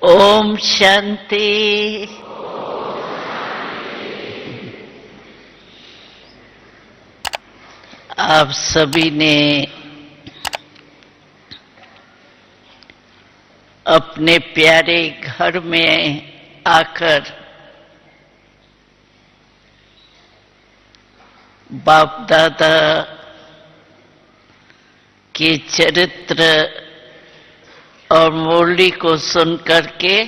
ओम शांति। आप सभी ने अपने प्यारे घर में आकर बाप दादा के चरित्र और मुरली को सुन करके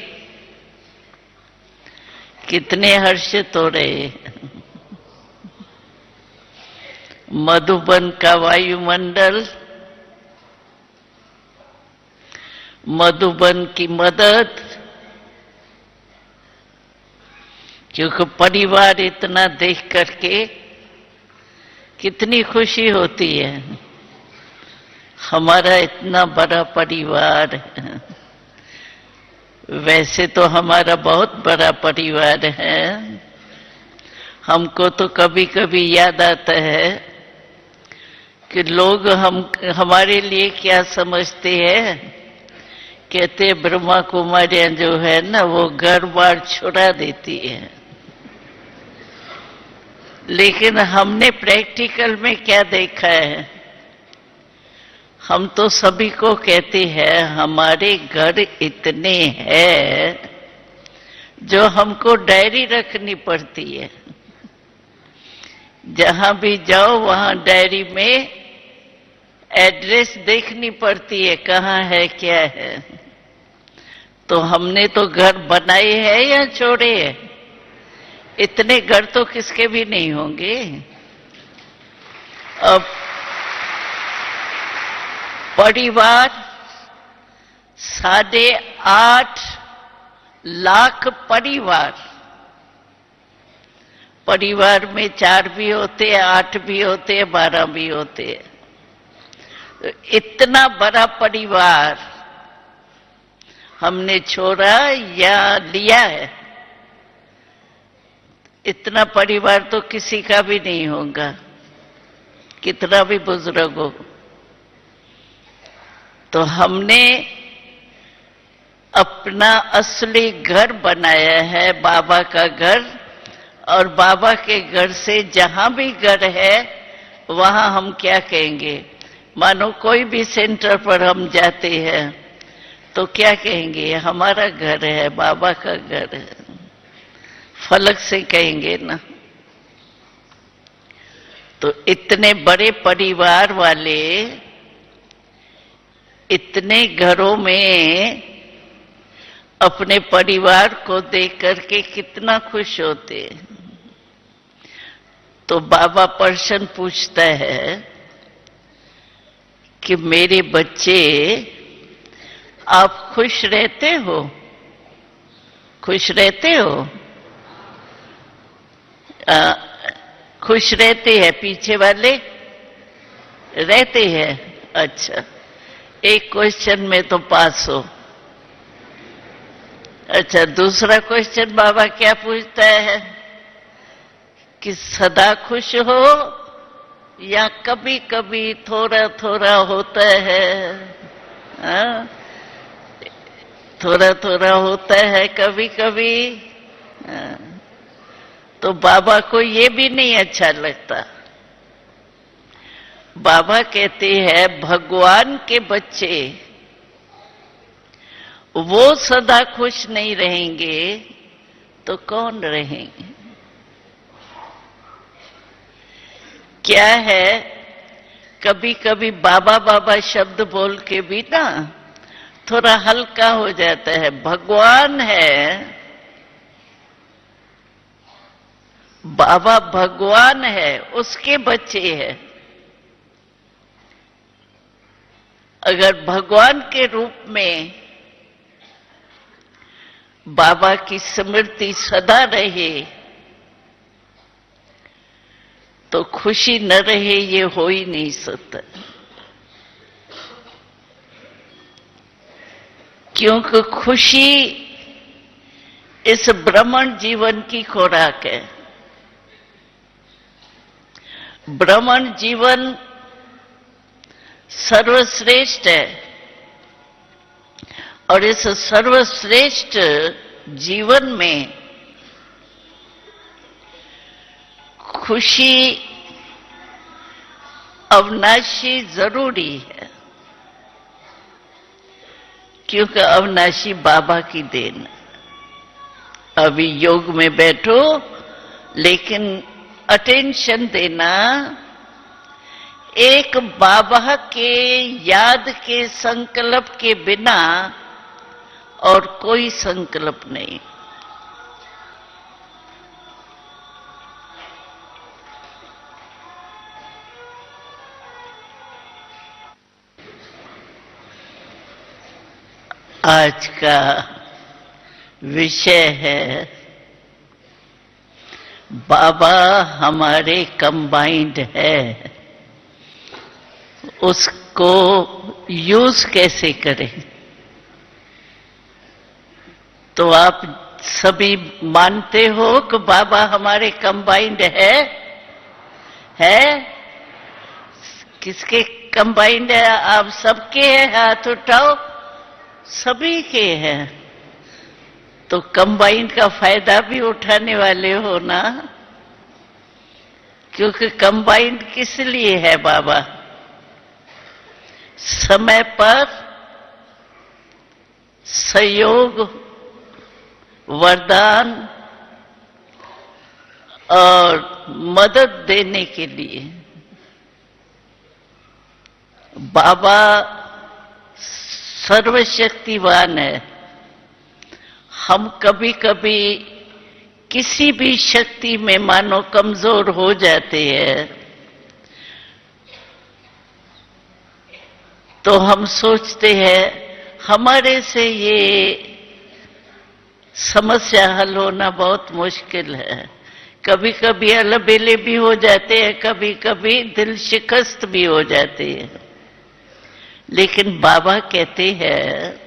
कितने हर्षित हो रहे हैं। मधुबन का वायुमंडल, मधुबन की मदद, क्योंकि परिवार इतना देख करके कितनी खुशी होती है। हमारा इतना बड़ा परिवार, वैसे तो हमारा बहुत बड़ा परिवार है। हमको तो कभी कभी याद आता है कि लोग हमारे लिए क्या समझते हैं। कहते ब्रह्मा कुमारियां जो है ना, वो घर बार छुड़ा देती है। लेकिन हमने प्रैक्टिकल में क्या देखा है, हम तो सभी को कहते हैं हमारे घर इतने हैं जो हमको डायरी रखनी पड़ती है। जहां भी जाओ वहां डायरी में एड्रेस देखनी पड़ती है, कहाँ है क्या है। तो हमने तो घर बनाए हैं या छोड़े हैं? इतने घर तो किसके भी नहीं होंगे। अब परिवार 8.5 लाख परिवार में 4 भी होते हैं, 8 भी होते हैं, 12 भी होते हैं। तो इतना बड़ा परिवार हमने छोड़ा या लिया है? इतना परिवार तो किसी का भी नहीं होगा, कितना भी बुजुर्ग हो। तो हमने अपना असली घर बनाया है, बाबा का घर। और बाबा के घर से जहां भी घर है वहां हम क्या कहेंगे। मानो कोई भी सेंटर पर हम जाते हैं तो क्या कहेंगे, हमारा घर है, बाबा का घर है। फलक से कहेंगे ना। तो इतने बड़े परिवार वाले इतने घरों में अपने परिवार को देख करके कितना खुश होते हैं। तो बाबा प्रश्न पूछता है कि मेरे बच्चे, आप खुश रहते हो? खुश रहते हो? खुश रहते हैं? पीछे वाले रहते हैं? अच्छा, एक क्वेश्चन में तो पास हो। अच्छा, दूसरा क्वेश्चन बाबा क्या पूछता है कि सदा खुश हो या कभी कभी थोड़ा थोड़ा होता है? थोड़ा थोड़ा होता है कभी कभी। तो बाबा को ये भी नहीं अच्छा लगता। बाबा कहते हैं भगवान के बच्चे वो सदा खुश नहीं रहेंगे तो कौन रहेंगे? क्या है, कभी कभी बाबा बाबा शब्द बोल के भी ना थोड़ा हल्का हो जाता है। भगवान है, बाबा भगवान है, उसके बच्चे हैं। अगर भगवान के रूप में बाबा की स्मृति सदा रहे तो खुशी न रहे ये हो ही नहीं सकता। क्योंकि खुशी इस ब्राह्मण जीवन की खुराक है। ब्राह्मण जीवन सर्वश्रेष्ठ है। और इस सर्वश्रेष्ठ जीवन में खुशी अविनाशी जरूरी है, क्योंकि अविनाशी बाबा की देन। अभी योग में बैठो, लेकिन अटेंशन देना, एक बाबा के याद के संकल्प के बिना और कोई संकल्प नहीं। आज का विषय है बाबा हमारे कंबाइंड है, उसको यूज कैसे करें। तो आप सभी मानते हो कि बाबा हमारे कंबाइंड है? किसके कंबाइंड है? आप सबके हैं, हाथ उठाओ। सभी के हैं। तो कंबाइंड का फायदा भी उठाने वाले हो ना, क्योंकि कंबाइंड किस लिए है बाबा? समय पर सहयोग, वरदान और मदद देने के लिए। बाबा सर्वशक्तिवान है। हम कभी कभी किसी भी शक्ति में मानो कमजोर हो जाते हैं, तो हम सोचते हैं हमारे से ये समस्या हल होना बहुत मुश्किल है। कभी कभी अलबेले भी हो जाते हैं, कभी कभी दिल शिकस्त भी हो जाते हैं। लेकिन बाबा कहते हैं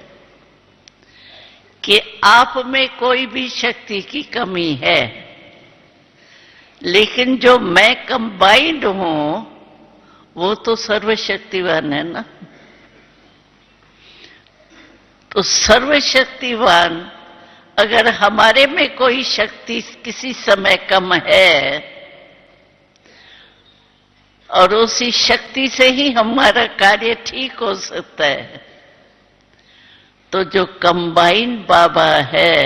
कि आप में कोई भी शक्ति की कमी है, लेकिन जो मैं कंबाइंड हूं वो तो सर्वशक्तिवान है ना। तो सर्वशक्तिवान अगर हमारे में कोई शक्ति किसी समय कम है, और उसी शक्ति से ही हमारा कार्य ठीक हो सकता है, तो जो कंबाइंड बाबा है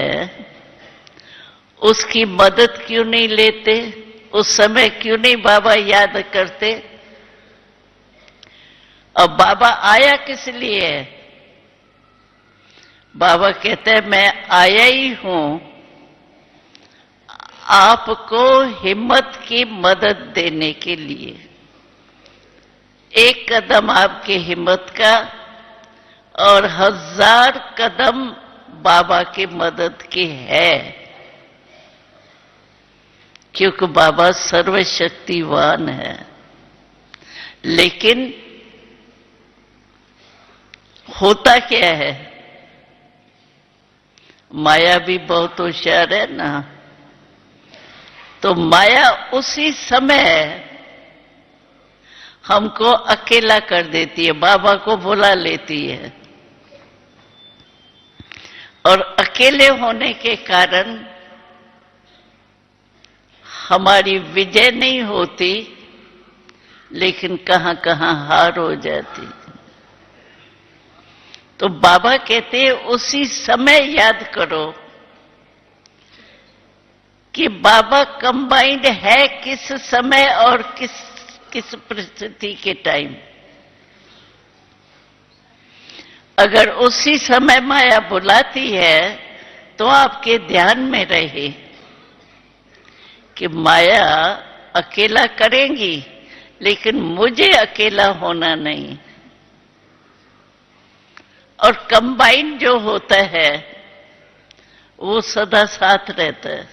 उसकी मदद क्यों नहीं लेते? उस समय क्यों नहीं बाबा याद करते? अब बाबा आया किस लिए? बाबा कहते हैं मैं आया ही हूं आपको हिम्मत की मदद देने के लिए। एक कदम आपके हिम्मत का और 1000 कदम बाबा की मदद के है, क्योंकि बाबा सर्वशक्तिवान है। लेकिन होता क्या है, माया भी बहुत होशियार है ना। तो माया उसी समय हमको अकेला कर देती है, बाबा को बुला लेती है, और अकेले होने के कारण हमारी विजय नहीं होती, लेकिन कहां कहां हार हो जाती। तो बाबा कहते हैं उसी समय याद करो कि बाबा कंबाइंड है किस समय और किस परिस्थिति के टाइम। अगर उसी समय माया बुलाती है तो आपके ध्यान में रहे कि माया अकेला करेंगी, लेकिन मुझे अकेला होना नहीं। और कंबाइन जो होता है वो सदा साथ रहता है।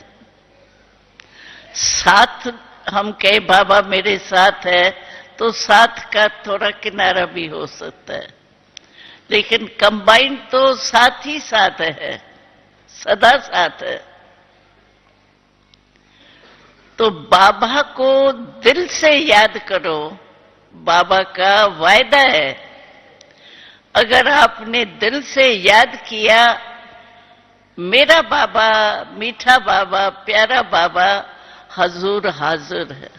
साथ हम कहे बाबा मेरे साथ है, तो साथ का थोड़ा किनारा भी हो सकता है, लेकिन कंबाइन तो साथ ही साथ है, सदा साथ है। तो बाबा को दिल से याद करो। बाबा का वायदा है अगर आपने दिल से याद किया, मेरा बाबा, मीठा बाबा, प्यारा बाबा हजूर हाजिर है।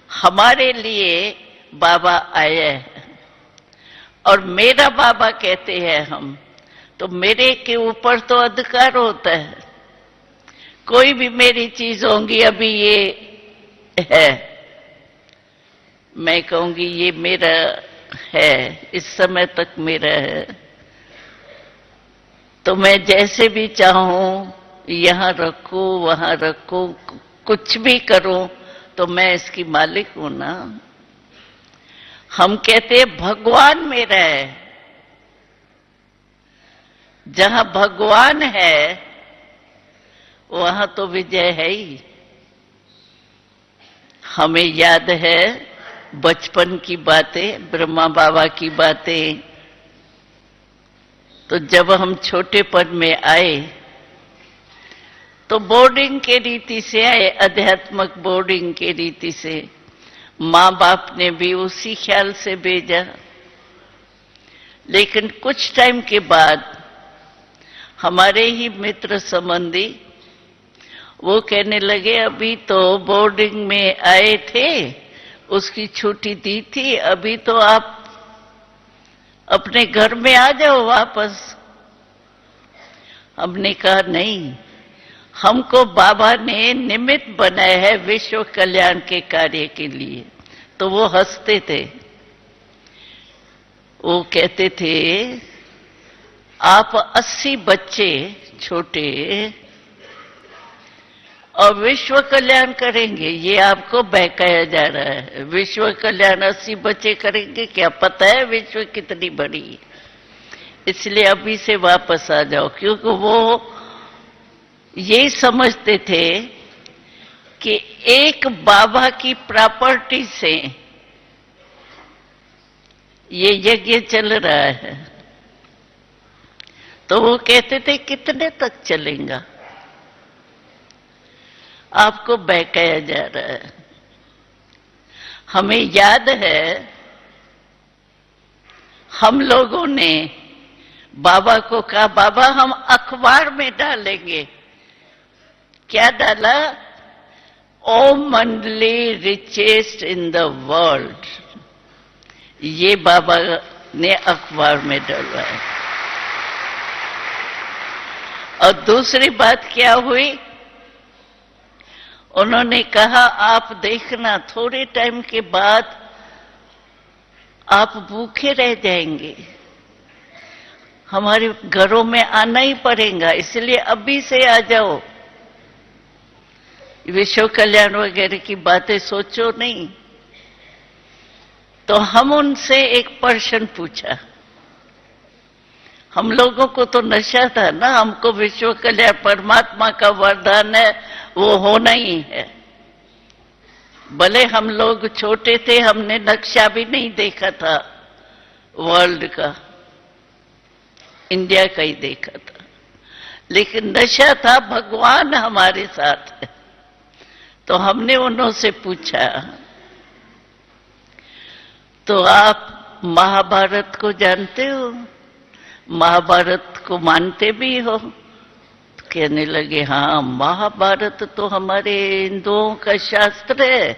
हमारे लिए बाबा आए हैं और मेरा बाबा कहते हैं हम, तो मेरे के ऊपर तो अधिकार होता है। कोई भी मेरी चीज होंगी, अभी ये है, मैं कहूंगी ये मेरा है, इस समय तक मेरा है, तो मैं जैसे भी चाहूं यहां रखूं वहां रखूं, कुछ भी करूं, तो मैं इसकी मालिक हूं ना। हम कहते हैं भगवान मेरा है। जहां भगवान है वहां तो विजय है ही। हमें याद है बचपन की बातें, ब्रह्मा बाबा की बातें। तो जब हम छोटेपन में आए तो बोर्डिंग के रीति से आए, अध्यात्मक बोर्डिंग के रीति से। माँ बाप ने भी उसी ख्याल से भेजा। लेकिन कुछ टाइम के बाद हमारे ही मित्र संबंधी वो कहने लगे, अभी तो बोर्डिंग में आए थे, उसकी छुट्टी दी थी, अभी तो आप अपने घर में आ जाओ वापस। हमने कहा नहीं, हमको बाबा ने निमित्त बनाया है विश्व कल्याण के कार्य के लिए। तो वो हंसते थे, वो कहते थे आप 80 बच्चे छोटे और विश्व कल्याण करेंगे, ये आपको बहकाया जा रहा है। विश्व कल्याण 80 बच्चे करेंगे, क्या पता है विश्व कितनी बड़ी है। इसलिए अभी से वापस आ जाओ, क्योंकि वो ये समझते थे कि एक बाबा की प्रॉपर्टी से ये यज्ञ चल रहा है। तो वो कहते थे कितने तक चलेगा, आपको बहकाया जा रहा है। हमें याद है हम लोगों ने बाबा को कहा, बाबा हम अखबार में डालेंगे। क्या डाला? ओम मंडली रिचेस्ट इन द वर्ल्ड, ये बाबा ने अखबार में डलवाया। और दूसरी बात क्या हुई, उन्होंने कहा आप देखना थोड़े टाइम के बाद आप भूखे रह जाएंगे, हमारे घरों में आना ही पड़ेगा, इसलिए अभी से आ जाओ। विश्व कल्याण वगैरह की बातें सोचो नहीं। तो हम उनसे एक प्रश्न पूछा। हम लोगों को तो नशा था ना, हमको विश्व कल्याण परमात्मा का वरदान है, वो होना ही है। भले हम लोग छोटे थे, हमने नक्शा भी नहीं देखा था वर्ल्ड का, इंडिया का ही देखा था, लेकिन नशा था भगवान हमारे साथ है। तो हमने उन्होंने पूछा, तो आप महाभारत को जानते हो, महाभारत को मानते भी हो? तो कहने लगे हाँ, महाभारत तो हमारे हिंदुओं का शास्त्र है,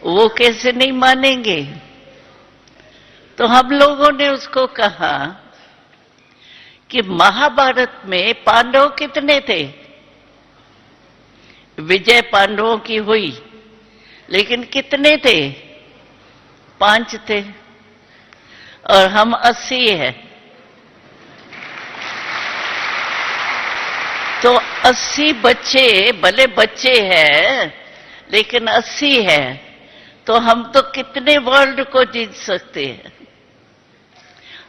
वो कैसे नहीं मानेंगे। तो हम लोगों ने उसको कहा कि महाभारत में पांडव कितने थे? विजय पांडवों की हुई, लेकिन कितने थे? 5 थे, और हम 80 हैं। तो 80 बच्चे, भले बच्चे हैं लेकिन 80 हैं, तो हम तो कितने वर्ल्ड को जीत सकते हैं।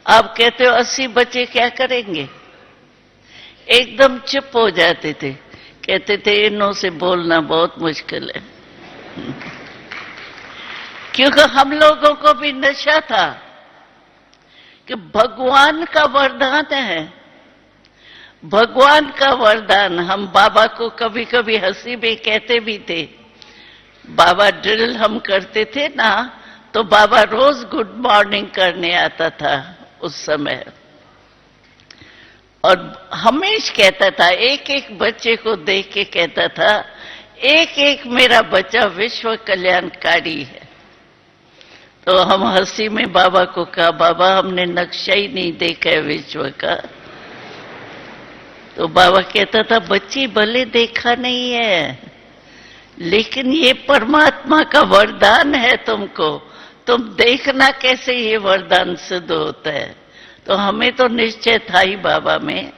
आप कहते हो 80 बच्चे क्या करेंगे? एकदम चुप हो जाते थे, कहते थे इनों से बोलना बहुत मुश्किल है। क्योंकि हम लोगों को भी नशा था कि भगवान का वरदान है, भगवान का वरदान। हम बाबा को कभी कभी हंसी में कहते भी थे। बाबा ड्रिल हम करते थे ना, तो बाबा रोज गुड मॉर्निंग करने आता था उस समय, और हमेशा कहता था, एक एक बच्चे को देख के कहता था, एक एक मेरा बच्चा विश्व कल्याणकारी है। तो हम हंसी में बाबा को कहा, बाबा हमने नक्शा ही नहीं देखा है विश्व का। तो बाबा कहता था, बच्ची भले देखा नहीं है, लेकिन ये परमात्मा का वरदान है तुमको, तुम देखना कैसे ये वरदान सिद्ध होता है। तो हमें तो निश्चय था ही बाबा में।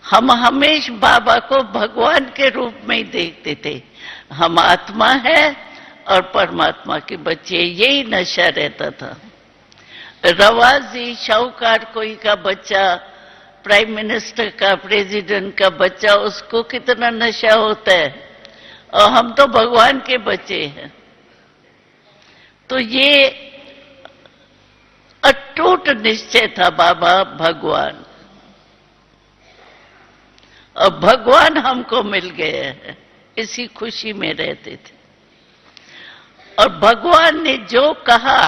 हम हमेशा बाबा को भगवान के रूप में ही देखते थे। हम आत्मा है और परमात्मा के बच्चे, यही नशा रहता था। रवाजी शाहूकार कोई का बच्चा, प्राइम मिनिस्टर का, प्रेसिडेंट का बच्चा, उसको कितना नशा होता है, और हम तो भगवान के बच्चे हैं। तो ये अटूट निश्चय था, बाबा भगवान, और भगवान हमको मिल गए हैं, इसी खुशी में रहते थे। और भगवान ने जो कहा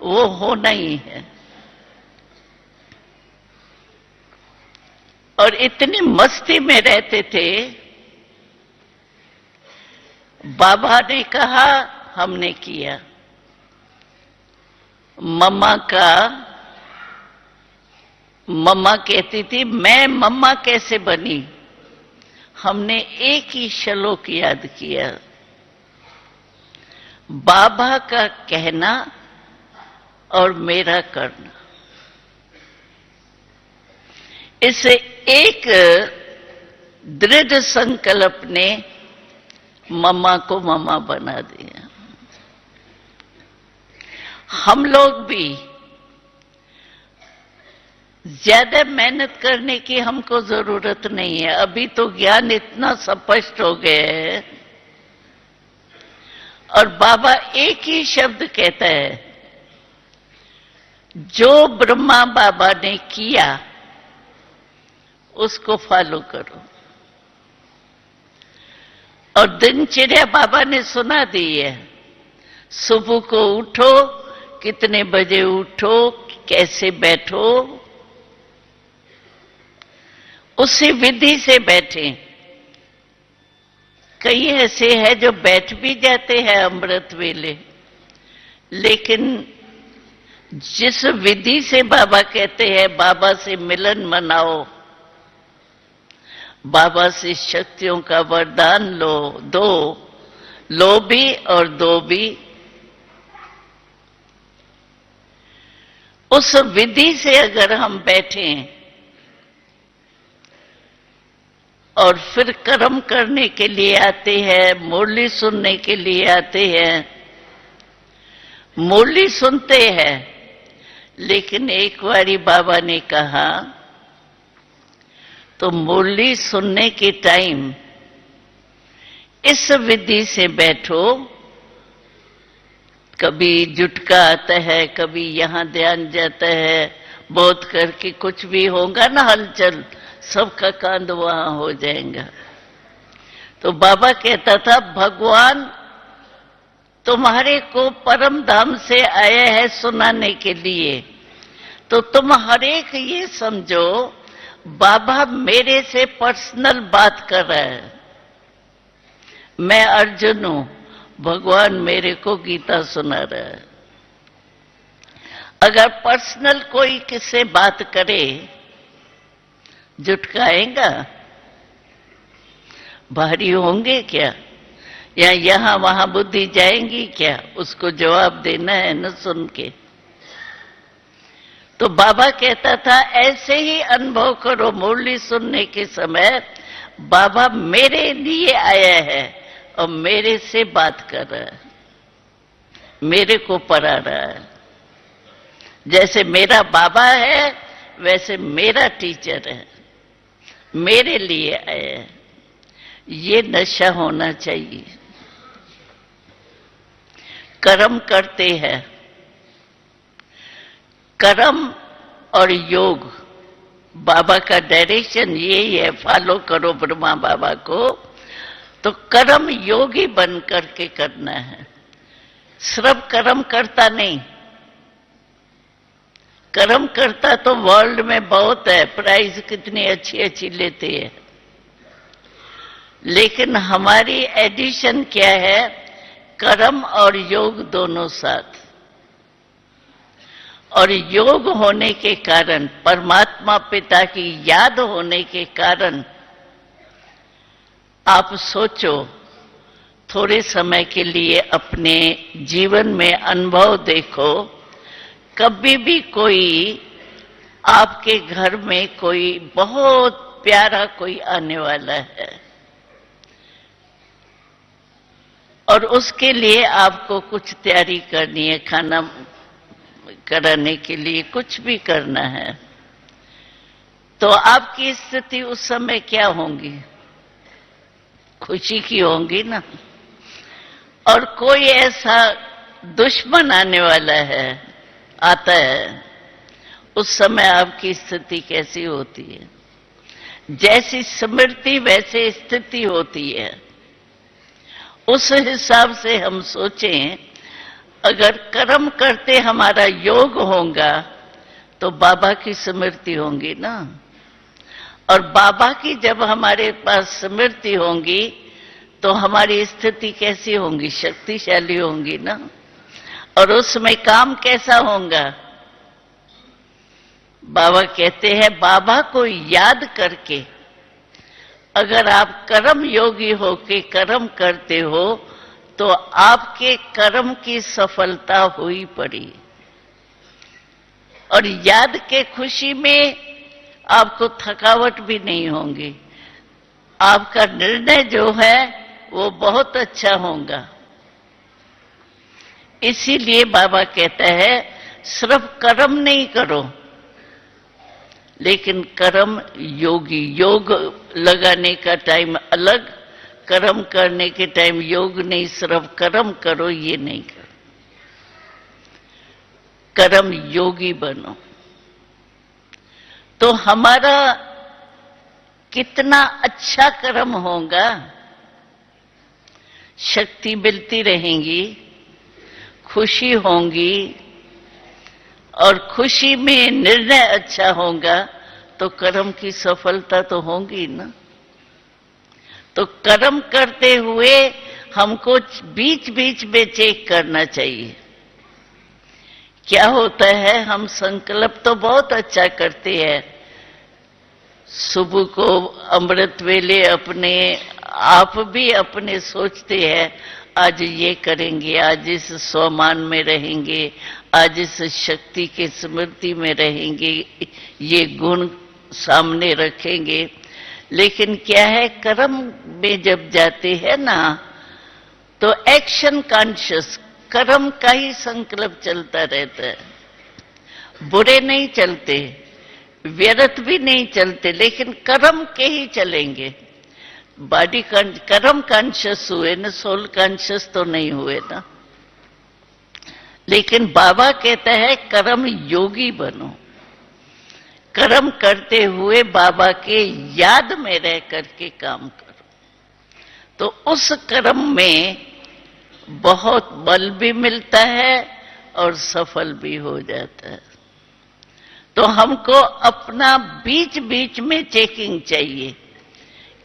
वो होना ही है। और इतनी मस्ती में रहते थे, बाबा ने कहा हमने किया। मम्मा कहती थी, मैं मम्मा कैसे बनी, हमने एक ही श्लोक याद किया, बाबा का कहना और मेरा करना। इसे एक दृढ़ संकल्प ने मम्मा को मम्मा बना दिया। हम लोग भी ज्यादा मेहनत करने की हमको जरूरत नहीं है। अभी तो ज्ञान इतना स्पष्ट हो गया है, और बाबा एक ही शब्द कहता है, जो ब्रह्मा बाबा ने किया उसको फॉलो करो। और दिनचर्या बाबा ने सुना दी है, सुबह को उठो, कितने बजे उठो, कैसे बैठो, उसी विधि से बैठे। कई ऐसे हैं जो बैठ भी जाते हैं अमृत वेले, लेकिन जिस विधि से बाबा कहते हैं, बाबा से मिलन मनाओ, बाबा से शक्तियों का वरदान लो भी और दो भी, उस विधि से अगर हम बैठें और फिर कर्म करने के लिए आते हैं, मुरली सुनने के लिए आते हैं, मुरली सुनते हैं, लेकिन एक बारी बाबा ने कहा, तो मुरली सुनने के टाइम इस विधि से बैठो। कभी जुटका आता है, कभी यहां ध्यान जाता है, बहुत करके कुछ भी होगा ना हलचल, सबका कांध वहां हो जाएगा। तो बाबा कहता था, भगवान तुम्हारे को परम धाम से आया है सुनाने के लिए, तो तुम हर एक ये समझो, बाबा मेरे से पर्सनल बात कर रहा है। मैं अर्जुन हूं, भगवान मेरे को गीता सुना रहा है। अगर पर्सनल कोई किससे बात करे, जुटकाएगा? भारी होंगे क्या? या यहां वहां बुद्धि जाएंगी क्या? उसको जवाब देना है न सुन के। तो बाबा कहता था, ऐसे ही अनुभव करो, मुरली सुनने के समय बाबा मेरे लिए आया है और मेरे से बात कर रहा है, मेरे को पढ़ा रहा है। जैसे मेरा बाबा है, वैसे मेरा टीचर है, मेरे लिए आया है। ये नशा होना चाहिए। कर्म करते हैं, कर्म और योग, बाबा का डायरेक्शन यही है, फॉलो करो ब्रह्मा बाबा को। तो कर्म योगी बन करके करना है। सिर्फ कर्म करता नहीं, कर्म करता तो वर्ल्ड में बहुत है, प्राइज कितनी अच्छी अच्छी लेते हैं, लेकिन हमारी एडिशन क्या है, कर्म और योग दोनों साथ। और योग होने के कारण, परमात्मा पिता की याद होने के कारण, आप सोचो, थोड़े समय के लिए अपने जीवन में अनुभव देखो, कभी भी कोई आपके घर में कोई बहुत प्यारा कोई आने वाला है और उसके लिए आपको कुछ तैयारी करनी है, खाना कराने के लिए कुछ भी करना है, तो आपकी स्थिति उस समय क्या होगी? खुशी की होंगी ना। और कोई ऐसा दुश्मन आने वाला है, आता है, उस समय आपकी स्थिति कैसी होती है? जैसी स्मृति वैसे स्थिति होती है। उस हिसाब से हम सोचें, अगर कर्म करते हमारा योग होगा तो बाबा की स्मृति होंगी ना, और बाबा की जब हमारे पास स्मृति होंगी तो हमारी स्थिति कैसी होंगी? शक्तिशाली होंगी ना। और उसमें काम कैसा होगा? बाबा कहते हैं, बाबा को याद करके अगर आप कर्म योगी होके कर्म करते हो तो आपके कर्म की सफलता हुई पड़ी। और याद के खुशी में आपको थकावट भी नहीं होगी, आपका निर्णय जो है वो बहुत अच्छा होगा। इसीलिए बाबा कहता है, सिर्फ कर्म नहीं करो, लेकिन कर्म योगी। योग लगाने का टाइम अलग, कर्म करने के टाइम योग नहीं, सिर्फ कर्म करो ये नहीं करो, कर्म योगी बनो। तो हमारा कितना अच्छा कर्म होगा, शक्ति मिलती रहेगी, खुशी होंगी, और खुशी में निर्णय अच्छा होगा तो कर्म की सफलता तो होगी ना। तो कर्म करते हुए हमको बीच बीच में चेक करना चाहिए। क्या होता है, हम संकल्प तो बहुत अच्छा करते हैं, सुबह को अमृत वेले अपने आप भी अपने सोचते हैं, आज ये करेंगे, आज इस स्वमान में रहेंगे, आज इस शक्ति के स्मृति में रहेंगे, ये गुण सामने रखेंगे। लेकिन क्या है, कर्म में जब जाते हैं ना तो एक्शन कॉन्शियस, कर्म का ही संकल्प चलता रहता है, बुरे नहीं चलते, व्यर्थ भी नहीं चलते, लेकिन कर्म के ही चलेंगे। बॉडी कर्म कॉन्शियस हुए ना, सोल कॉन्शियस तो नहीं हुए ना। लेकिन बाबा कहता है, कर्म योगी बनो, कर्म करते हुए बाबा के याद में रह करके काम करो, तो उस कर्म में बहुत बल भी मिलता है और सफल भी हो जाता है। तो हमको अपना बीच बीच में चेकिंग चाहिए।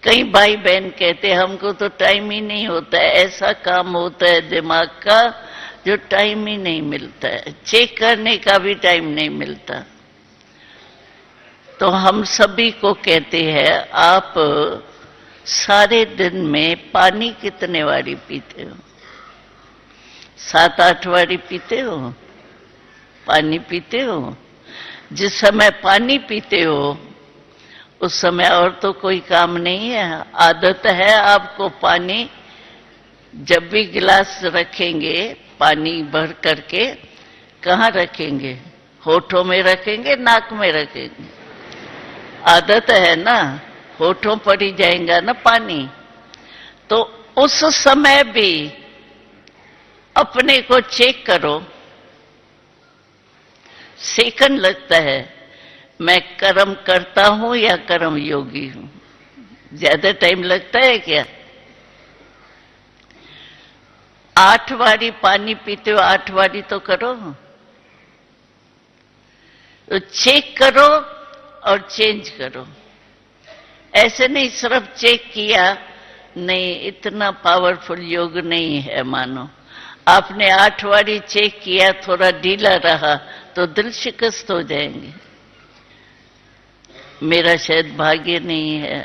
कई भाई बहन कहते हैं, हमको तो टाइम ही नहीं होता है, ऐसा काम होता है दिमाग का जो टाइम ही नहीं मिलता है, चेक करने का भी टाइम नहीं मिलता। तो हम सभी को कहते हैं, आप सारे दिन में पानी कितने बारी पीते हो? 7-8 बारी पीते हो? पानी पीते हो? जिस समय पानी पीते हो उस समय और तो कोई काम नहीं है। आदत है आपको, पानी जब भी गिलास रखेंगे पानी भर करके, कहाँ रखेंगे? होठों में रखेंगे, नाक में रखेंगे? आदत है ना, होठों पर ही जाएगा ना पानी। तो उस समय भी अपने को चेक करो, सेकंड लगता है, मैं कर्म करता हूं या कर्म योगी हूं? ज्यादा टाइम लगता है क्या? 8 बारी पानी पीते हो, 8 बारी तो करो, तो चेक करो और चेंज करो। ऐसे नहीं सिर्फ चेक किया, नहीं, इतना पावरफुल योग नहीं है। मानो आपने 8 बारी चेक किया, थोड़ा ढीला रहा तो दिल शिकस्त हो जाएंगे। मेरा शायद भाग्य नहीं है,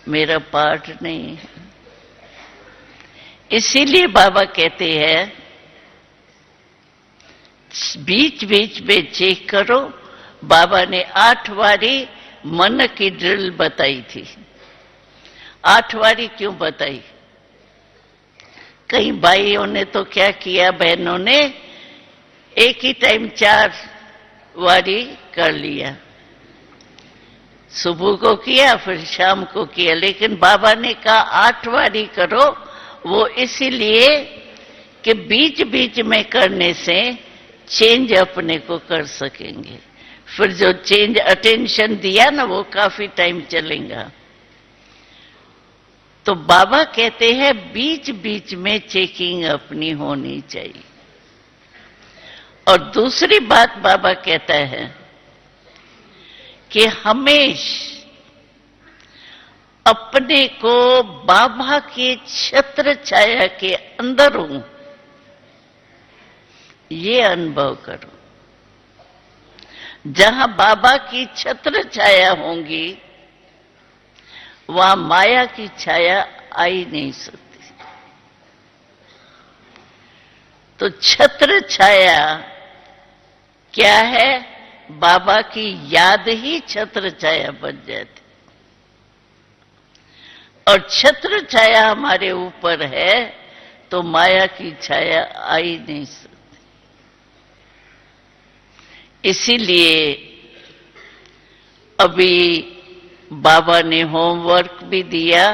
मेरा पाठ नहीं है। इसीलिए बाबा कहते हैं बीच बीच में चेक करो। बाबा ने 8 बारी मन की ड्रिल बताई थी। 8 बारी क्यों बताई? कई भाइयों ने तो क्या किया, बहनों ने एक ही टाइम 4 बारी कर लिया, सुबह को किया फिर शाम को किया। लेकिन बाबा ने कहा 8 बारी करो, वो इसीलिए कि बीच बीच में करने से चेंज अपने को कर सकेंगे। फिर जो चेंज अटेंशन दिया ना, वो काफी टाइम चलेगा। तो बाबा कहते हैं बीच बीच में चेकिंग अपनी होनी चाहिए। और दूसरी बात बाबा कहता है कि हमेश अपने को बाबा के छत्र छाया के अंदर हूं, ये अनुभव करो। जहां बाबा की छत्र छाया होंगी, वहां माया की छाया आ ही नहीं सकती। तो छत्र छाया क्या है? बाबा की याद ही छत्र छाया बन जाती। और छत्र छाया हमारे ऊपर है तो माया की छाया आ ही नहीं सकती। इसीलिए अभी बाबा ने होमवर्क भी दिया।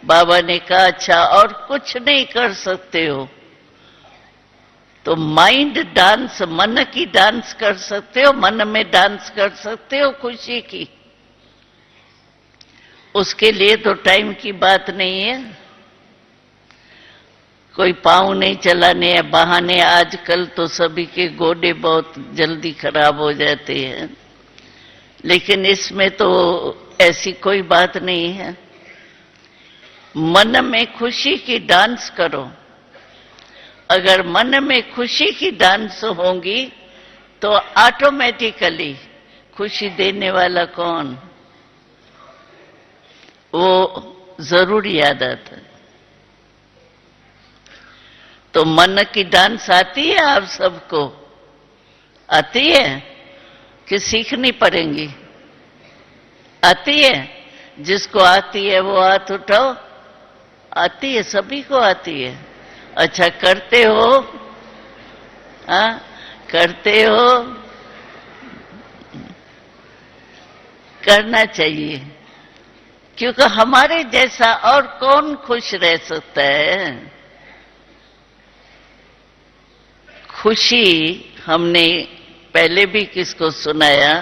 बाबा ने कहा अच्छा और कुछ नहीं कर सकते हो तो माइंड डांस, मन की डांस कर सकते हो, मन में डांस कर सकते हो खुशी की। उसके लिए तो टाइम की बात नहीं है। कोई पाँव नहीं चलाने या बहाने, आजकल तो सभी के गोडे बहुत जल्दी खराब हो जाते हैं, लेकिन इसमें तो ऐसी कोई बात नहीं है। मन में खुशी की डांस करो। अगर मन में खुशी की डांस होंगी तो ऑटोमेटिकली खुशी देने वाला कौन, वो जरूर याद आता है। तो मन की डांस आती है आप सबको? आती है कि सीखनी पड़ेंगी? आती है? जिसको आती है वो हाथ उठाओ। आती है, सभी को आती है। अच्छा करते हो? हाँ करते हो? करना चाहिए, क्योंकि हमारे जैसा और कौन खुश रह सकता है? खुशी हमने पहले भी किसको सुनाया,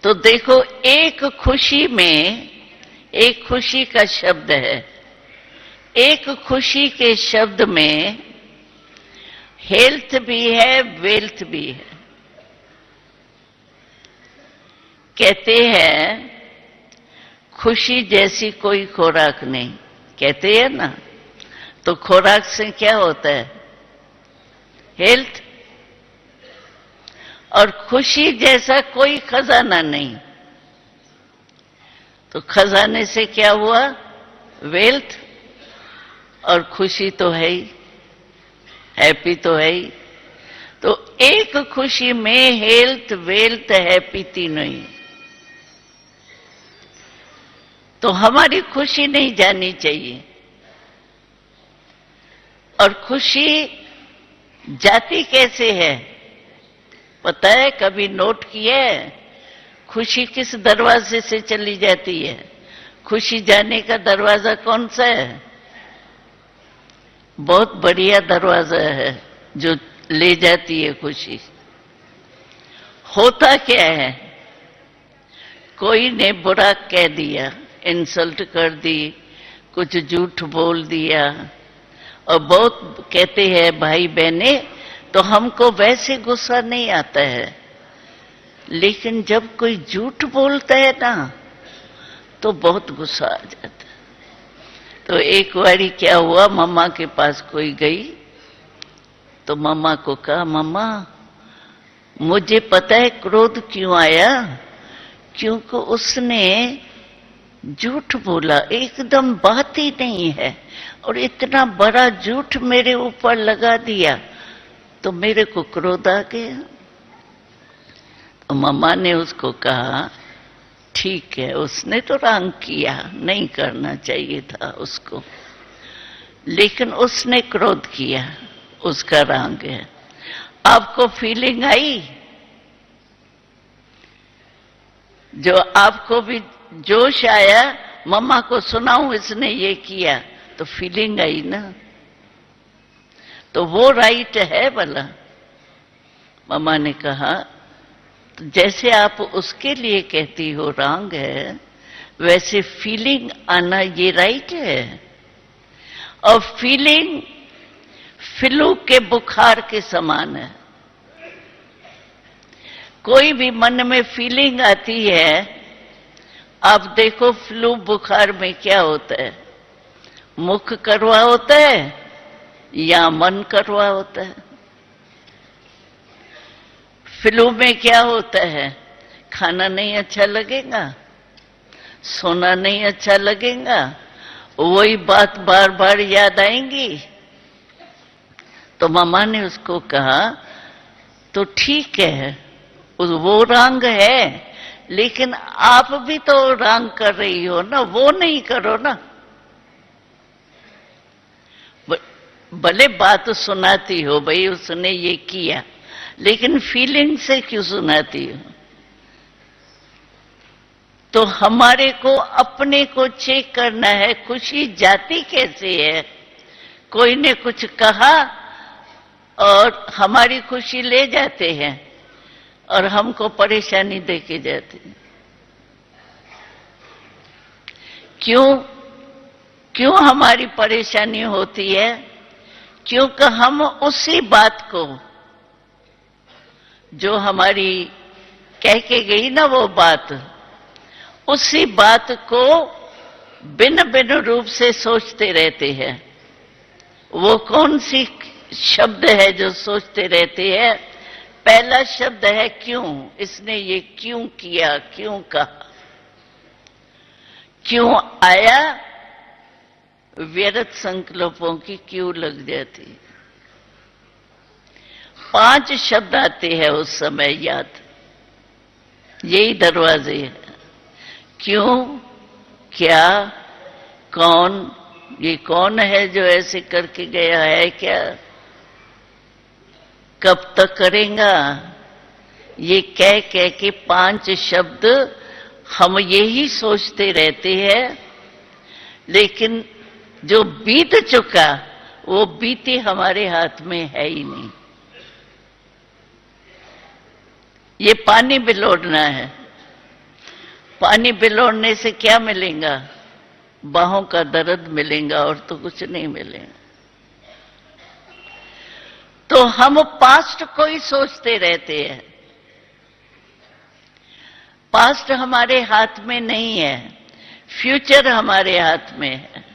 तो देखो एक खुशी में, एक खुशी का शब्द है, एक खुशी के शब्द में हेल्थ भी है, वेल्थ भी है। कहते हैं खुशी जैसी कोई खुराक नहीं, कहते हैं ना। तो खुराक से क्या होता है? हेल्थ। और खुशी जैसा कोई खजाना नहीं, तो खजाने से क्या हुआ? वेल्थ। और खुशी तो है ही, हैप्पी तो है ही। तो एक खुशी में हेल्थ, वेल्थ, हैप्पी तीनों ही। तो हमारी खुशी नहीं जानी चाहिए। और खुशी जाती कैसे है पता है? कभी नोट किया है? खुशी किस दरवाजे से चली जाती है? खुशी जाने का दरवाजा कौन सा है? बहुत बढ़िया दरवाजा है जो ले जाती है खुशी। होता क्या है? कोई ने बुरा कह दिया, इंसल्ट कर दी, कुछ झूठ बोल दिया, और बहुत कहते हैं भाई बहने, तो हमको वैसे गुस्सा नहीं आता है, लेकिन जब कोई झूठ बोलता है ना तो बहुत गुस्सा आ जाता है। तो एक बारी क्या हुआ, मम्मा के पास कोई गई तो मम्मा को कहा, मम्मा मुझे पता है क्रोध क्यों आया, क्योंकि उसने झूठ बोला, एकदम बात ही नहीं है, और इतना बड़ा झूठ मेरे ऊपर लगा दिया, तो मेरे को क्रोध आ गया। तो मम्मा ने उसको कहा, ठीक है, उसने तो रांग किया, नहीं करना चाहिए था उसको, लेकिन उसने क्रोध किया, उसका रांग है। आपको फीलिंग आई, जो आपको भी जोश आया, मम्मा को सुनाऊं इसने ये किया, तो फीलिंग आई ना, तो वो राइट है भला। मम्मा ने कहा, तो जैसे आप उसके लिए कहती हो रांग है, वैसे फीलिंग आना ये राइट है। और फीलिंग फ्लू के बुखार के समान है। कोई भी मन में फीलिंग आती है, आप देखो फ्लू बुखार में क्या होता है, मुख करवा होता है या मन करवा होता है। फ्लू में क्या होता है, खाना नहीं अच्छा लगेगा, सोना नहीं अच्छा लगेगा, वही बात बार बार याद आएंगी। तो मम्मा ने उसको कहा, तो ठीक है, वो रांग है, लेकिन आप भी तो रांग कर रही हो ना, वो नहीं करो ना। भले बात सुनाती हो, भाई उसने ये किया, लेकिन फीलिंग से क्यों सुनाती हो? तो हमारे को अपने को चेक करना है, खुशी जाती कैसे है। कोई ने कुछ कहा और हमारी खुशी ले जाते हैं और हमको परेशानी देके जाते हैं। क्यों हमारी परेशानी होती है? क्योंकि हम उसी बात को, जो हमारी कह के गई ना वो बात, उसी बात को भिन्न भिन्न रूप से सोचते रहते हैं। वो कौन सी शब्द है जो सोचते रहते हैं? पहला शब्द है क्यों। इसने ये क्यों किया, क्यों कहा, क्यों आया, व्यर्थ संकल्पों की क्यों लग जाती। 5 शब्द आते हैं उस समय याद, यही दरवाजे हैं। क्यों, क्या, कौन, ये कौन है जो ऐसे करके गया है, क्या, कब तक करेगा, ये कह कह के 5 शब्द हम यही सोचते रहते हैं। लेकिन जो बीत चुका, वो बीते हमारे हाथ में है ही नहीं। ये पानी बिलोड़ना है। पानी बिलोड़ने से क्या मिलेगा? बाहों का दर्द मिलेगा, और तो कुछ नहीं मिलेगा। तो हम पास्ट को ही सोचते रहते हैं। पास्ट हमारे हाथ में नहीं है, फ्यूचर हमारे हाथ में है।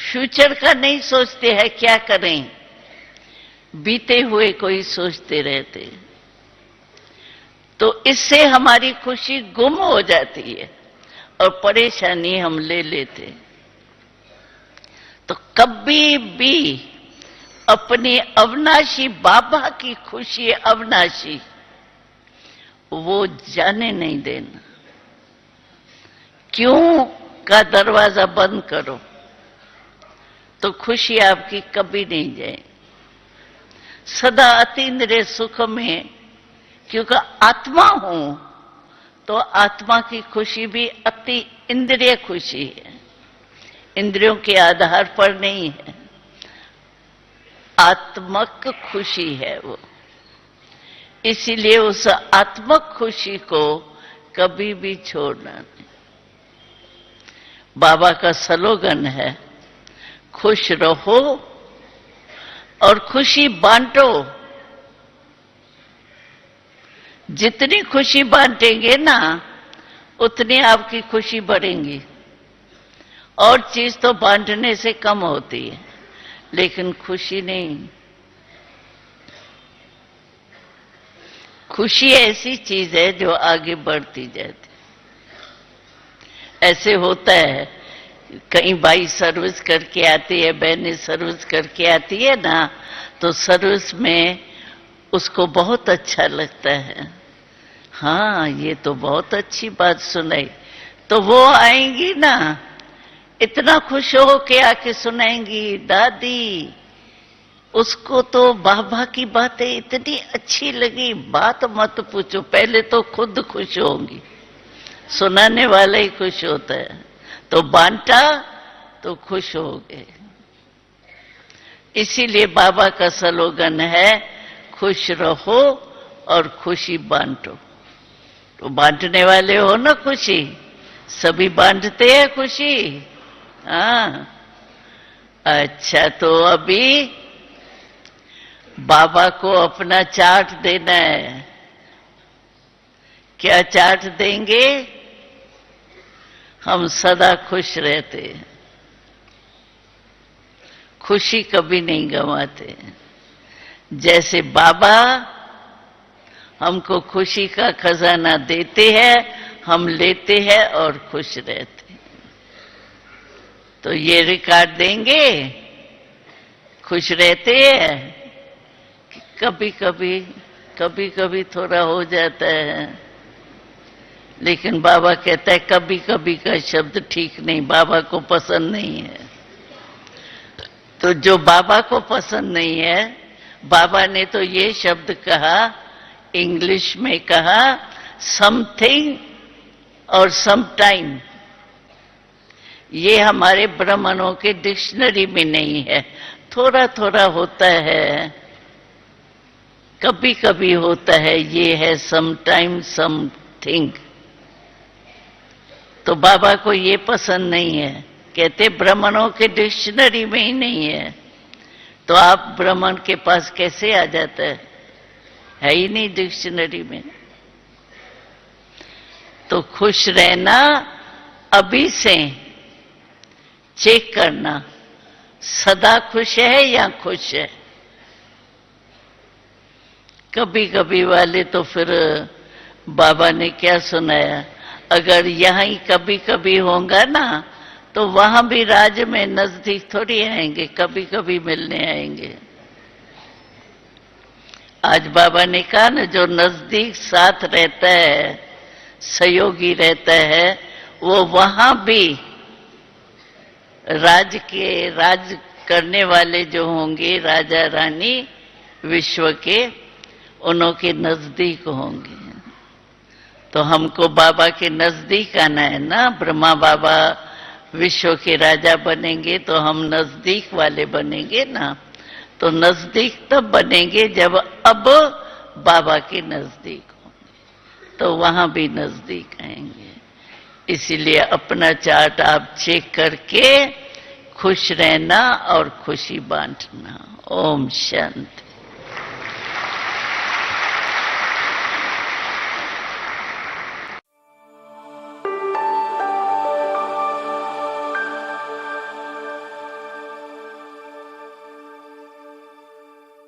फ्यूचर का नहीं सोचते हैं क्या करें, बीते हुए को ही सोचते रहते हैं। तो इससे हमारी खुशी गुम हो जाती है और परेशानी हम ले लेते हैं। तो कभी भी अपनी अविनाशी बाबा की खुशी, अविनाशी, वो जाने नहीं देना। क्यों का दरवाजा बंद करो तो खुशी आपकी कभी नहीं जाए। सदा अतीन्द्रिय सुख में, क्योंकि आत्मा हूं, तो आत्मा की खुशी भी अति इंद्रिय खुशी है, इंद्रियों के आधार पर नहीं है, आत्मक खुशी है वो। इसीलिए उस आत्मक खुशी को कभी भी छोड़ना नहीं। बाबा का स्लोगन है, खुश रहो और खुशी बांटो। जितनी खुशी बांटेंगे ना उतनी आपकी खुशी बढ़ेंगी। और चीज तो बांटने से कम होती है, लेकिन खुशी नहीं। खुशी ऐसी चीज है जो आगे बढ़ती जाती। ऐसे होता है, कहीं भाई सर्विस करके आती है, बहनें सर्विस करके आती है ना, तो सर्विस में उसको बहुत अच्छा लगता है। हाँ, ये तो बहुत अच्छी बात सुनाई। तो वो आएंगी ना, इतना खुश हो के आके सुनाएंगी, दादी उसको तो बाबा की बातें इतनी अच्छी लगी, बात मत पूछो। पहले तो खुद खुश होंगी, सुनाने वाला ही खुश होता है। तो बांटा तो खुश हो गए। इसीलिए बाबा का स्लोगन है, खुश रहो और खुशी बांटो। तो बांटने वाले हो ना खुशी, सभी बांटते हैं खुशी। हाँ, अच्छा, तो अभी बाबा को अपना चार्ट देना है। क्या चार्ट देंगे? हम सदा खुश रहते हैं, खुशी कभी नहीं गंवाते। जैसे बाबा हमको खुशी का खजाना देते हैं, हम लेते हैं और खुश रहते हैं। तो ये रिकॉर्ड देंगे, खुश रहते हैं। कभी कभी थोड़ा हो जाता है, लेकिन बाबा कहता है कभी कभी का शब्द ठीक नहीं, बाबा को पसंद नहीं है। तो जो बाबा को पसंद नहीं है, बाबा ने तो ये शब्द कहा, इंग्लिश में कहा, समथिंग और समटाइम। ये हमारे ब्राह्मणों के डिक्शनरी में नहीं है। थोड़ा थोड़ा होता है, कभी कभी होता है, ये है समटाइम समथिंग। तो बाबा को ये पसंद नहीं है, कहते ब्राह्मणों के डिक्शनरी में ही नहीं है। तो आप ब्राह्मण के पास कैसे आ जाता है ही नहीं डिक्शनरी में। तो खुश रहना, अभी से चेक करना, सदा खुश है या खुश है। कभी कभी वाले तो फिर बाबा ने क्या सुनाया, अगर यहाँ ही कभी कभी होगा ना, तो वहां भी राज्य में नजदीक थोड़ी आएंगे, कभी कभी मिलने आएंगे। आज बाबा ने कहा ना, जो नजदीक साथ रहता है, सहयोगी रहता है, वो वहां भी राज करने वाले जो होंगे, राजा रानी विश्व के, उन्हों के नजदीक होंगे। तो हमको बाबा के नजदीक आना है ना। ब्रह्मा बाबा विश्व के राजा बनेंगे तो हम नजदीक वाले बनेंगे ना। तो नजदीक तब बनेंगे जब अब बाबा के नजदीक होंगे, तो वहां भी नजदीक आएंगे। इसीलिए अपना चार्ट आप चेक करके खुश रहना और खुशी बांटना। ओम शांति।